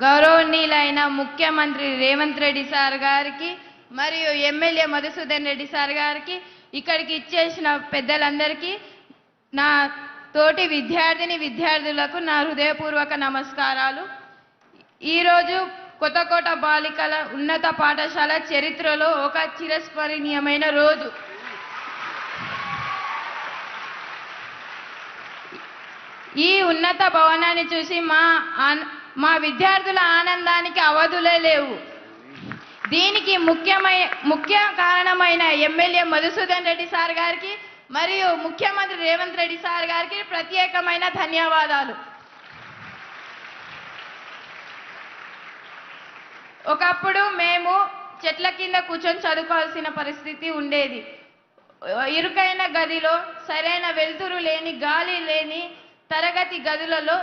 గౌరవనీయులైన ముఖ్యమంత్రి రేవంత్ రెడ్డి సార్ గారికి మరియు ఎమ్మెల్యే మధుసూదన్ రెడ్డి సార్ గారికి, ఇక్కడికి ఇచ్చేసిన పెద్దలందరికీ, నా తోటి విద్యార్థులకు నా హృదయపూర్వక నమస్కారాలు. ఈరోజు కొత్తకోట బాలికల ఉన్నత పాఠశాల చరిత్రలో ఒక చిరస్మరణీయమైన రోజు. ఈ ఉన్నత భవనాన్ని చూసి మా విద్యార్థుల ఆనందానికి అవధులే లేవు. దీనికి ముఖ్య కారణమైన ఎమ్మెల్యే మధుసూదన్ రెడ్డి సార్ గారికి మరియు ముఖ్యమంత్రి రేవంత్ రెడ్డి సార్ గారికి ప్రత్యేకమైన ధన్యవాదాలు. ఒకప్పుడు మేము చెట్ల కింద కూర్చొని చదువుకోవాల్సిన పరిస్థితి ఉండేది. ఇరుకైన గదిలో సరైన వెలుతురు లేని, గాలి లేని తరగతి గదులలో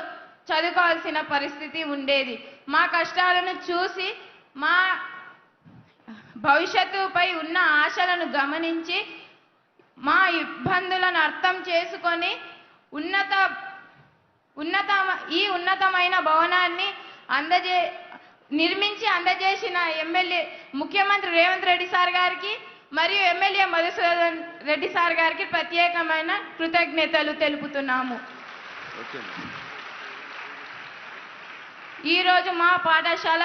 చదువుకోవాల్సిన పరిస్థితి ఉండేది. మా కష్టాలను చూసి, మా భవిష్యత్తుపై ఉన్న ఆశలను గమనించి, మా ఇబ్బందులను అర్థం చేసుకొని ఈ ఉన్నతమైన భవనాన్ని నిర్మించి అందజేసిన ఎమ్మెల్యే ముఖ్యమంత్రి రేవంత్ రెడ్డి సార్ గారికి మరియు ఎమ్మెల్యే మధుసూదన్ రెడ్డి సార్ గారికి ప్రత్యేకమైన కృతజ్ఞతలు తెలుపుతున్నాము. ఈరోజు మా పాఠశాల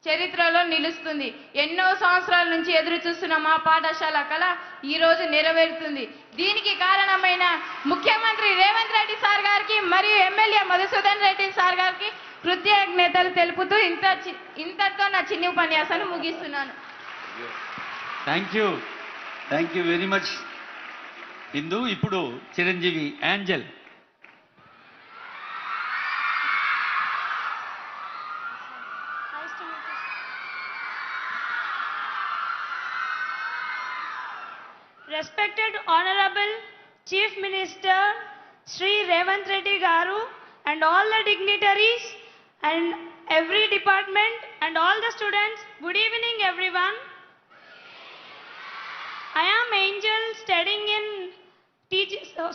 చరిత్రలో నిలుస్తుంది. ఎన్నో సంవత్సరాల నుంచి ఎదురు చూస్తున్న మా పాఠశాల కళ ఈరోజు నెరవేరుతుంది. దీనికి కారణమైన ముఖ్యమంత్రి రేవంత్ రెడ్డి సార్ గారికి మరియు ఎమ్మెల్యే మధుసూదన్ రెడ్డి సార్ గారికి కృతజ్ఞతలు తెలుపుతూ ఇంతతో నా చిన్ని ఉపన్యాసాన్ని ముగిస్తున్నాను. థ్యాంక్ యూ వెరీ మచ్ ఇందు. ఇప్పుడు Chiranjeevi angel. Respected Honorable Chief Minister Shri Revanth Reddy Garu and all the dignitaries and every department and all the students, good evening everyone. I am Angel, studying in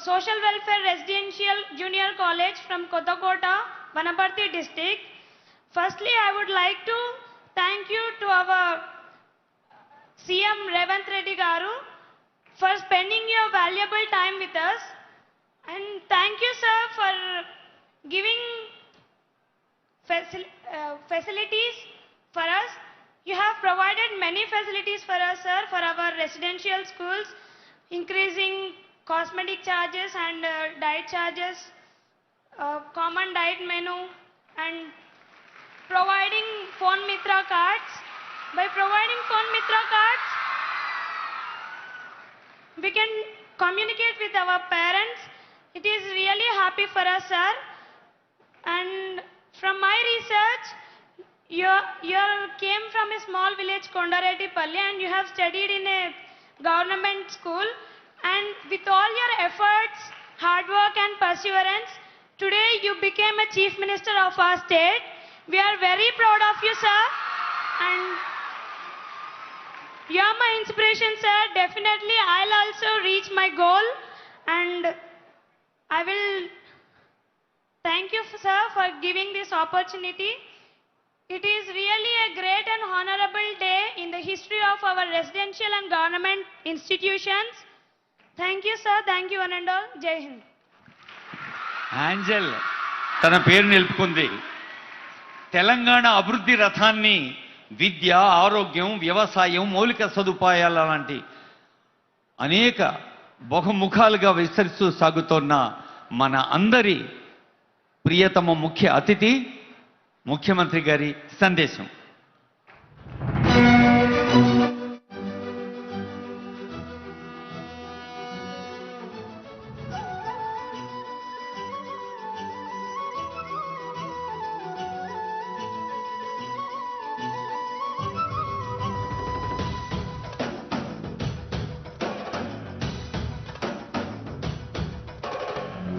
Social Welfare Residential Junior College from Kothakota, Vanaparthi district. Firstly, I would like to thank you to our CM Revanth Reddy Garu for spending your valuable time with us, and thank you sir for giving facilities for us. You have provided many facilities for us sir, for our residential schools, increasing cosmetic charges and diet charges, common diet menu, and providing Phone Mitra cards. By providing Phone Mitra cards, we can communicate with our parents. It is really happy for us sir. And from my research, you came from a small village Kondareddipalli and you have studied in a government school, and with all your efforts, hard work and perseverance, today you became a chief minister of our state. We are very proud of you sir, and you are my inspiration sir. Definitely I'll also reach my goal, and I will thank you sir for giving this opportunity. It is really a great and honorable day in the history of our residential and government institutions. Thank you sir, thank you one and all. Jai Hind. Angel తన పేరు నిలుపుకుంది. తెలంగాణ అభివృద్ధి రథాన్ని విద్య, ఆరోగ్యం, వ్యవసాయం, మౌలిక సదుపాయాల లాంటి అనేక బహుముఖాలుగా విస్తరిస్తూ సాగుతోన్న మన అందరి ప్రియతమ ముఖ్య అతిథి ముఖ్యమంత్రి గారి సందేశం.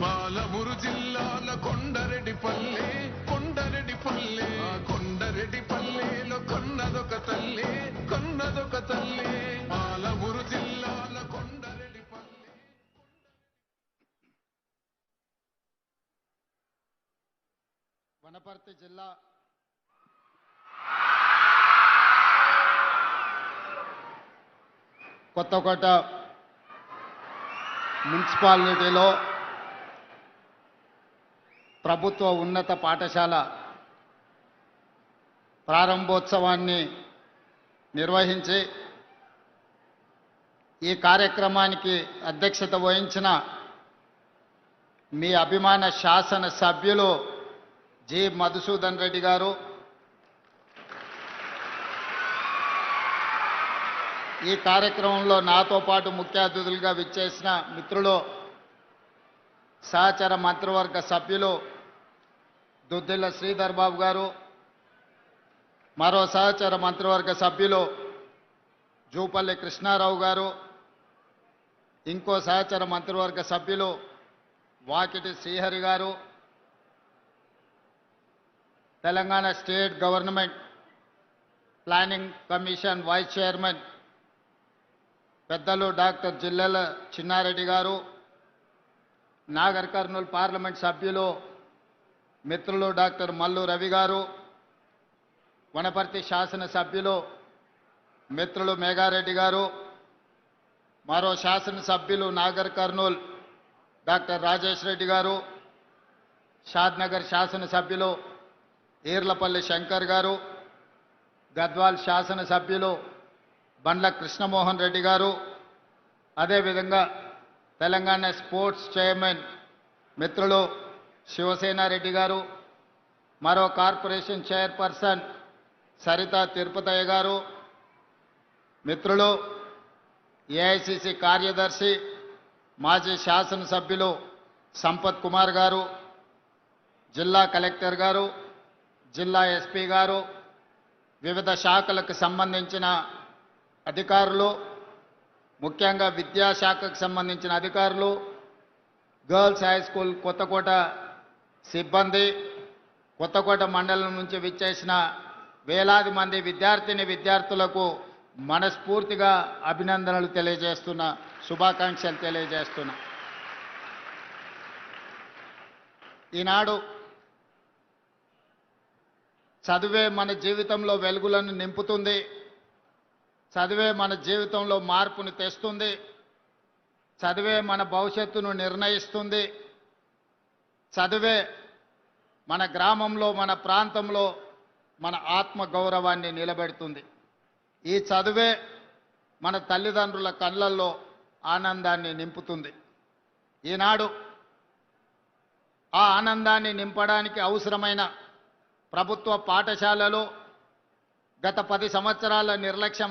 పాలమూరు జిల్లాల కొండరెడ్డిపల్లి వనపర్తి జిల్లా కొత్తకోట మున్సిపాలిటీలో ప్రభుత్వ ఉన్నత పాఠశాల ప్రారంభోత్సవాన్ని నిర్వహించి ఈ కార్యక్రమానికి అధ్యక్షత వహించిన మీ అభిమాన శాసన సభ్యులు జి మధుసూదన్ రెడ్డి గారు, ఈ కార్యక్రమంలో నాతో పాటు ముఖ్య అతిథులుగా విచ్చేసిన మిత్రులు సహచర మంత్రివర్గ సభ్యులు దుద్దిల్ల శ్రీధర్ బాబు గారు, మరో సహచర మంత్రివర్గ సభ్యులు జూపల్లి కృష్ణారావు గారు, ఇంకో సహచర మంత్రివర్గ సభ్యులు వాకిటి శ్రీహరి గారు, Telangana state government planning commission vice chairman పెద్దలు డాక్టర్ జిల్లెల చిన్నారెడ్డి గారు, నాగర్ కర్నూలు పార్లమెంట్ సభ్యులు మిత్రులు డాక్టర్ మల్లు రవి గారు, వనపర్తి శాసన సభ్యులు మిత్రులు మేఘారెడ్డి గారు, మరో శాసనసభ్యులు నాగర్ కర్నూల్ డాక్టర్ రాజేష్ రెడ్డి గారు, షాద్నగర్ శాసనసభ్యులు ఈర్లపల్లి శంకర్ గారు, గద్వాల్ శాసనసభ్యులు బండ్ల కృష్ణమోహన్ రెడ్డి గారు, అదేవిధంగా తెలంగాణ స్పోర్ట్స్ చైర్మన్ మిత్రులు శివసేనారెడ్డి గారు, మరో కార్పొరేషన్ చైర్పర్సన్ సరిత తిరుపతయ్య గారు, మిత్రులు ఏఐసిసి కార్యదర్శి మాజీ శాసనసభ్యులు సంపత్ కుమార్ గారు, జిల్లా కలెక్టర్ గారు, జిల్లా ఎస్పీ గారు, వివిధ శాఖలకు సంబంధించిన అధికారులు, ముఖ్యంగా విద్యాశాఖకు సంబంధించిన అధికారులు, గర్ల్స్ హై స్కూల్ కొత్తకోట సిబ్బంది, కొత్తకోట మండలం నుంచి విచ్చేసిన వేలాది మంది విద్యార్థులకు మనస్ఫూర్తిగా అభినందనలు తెలియజేస్తున్నా, శుభాకాంక్షలు తెలియజేస్తున్నా. ఈనాడు చదువే మన జీవితంలో వెలుగులను నింపుతుంది, చదివే మన జీవితంలో మార్పును తెస్తుంది, చదివే మన భవిష్యత్తును నిర్ణయిస్తుంది, చదివే మన గ్రామంలో మన ప్రాంతంలో మన ఆత్మ గౌరవాన్ని నిలబెడుతుంది. ఈ చదువే మన తల్లిదండ్రుల కళ్ళల్లో ఆనందాన్ని నింపుతుంది. ఈనాడు ఆ ఆనందాన్ని నింపడానికి అవసరమైన ప్రభుత్వ పాఠశాలలో గత 10 సంవత్సరాల నిర్లక్ష్యం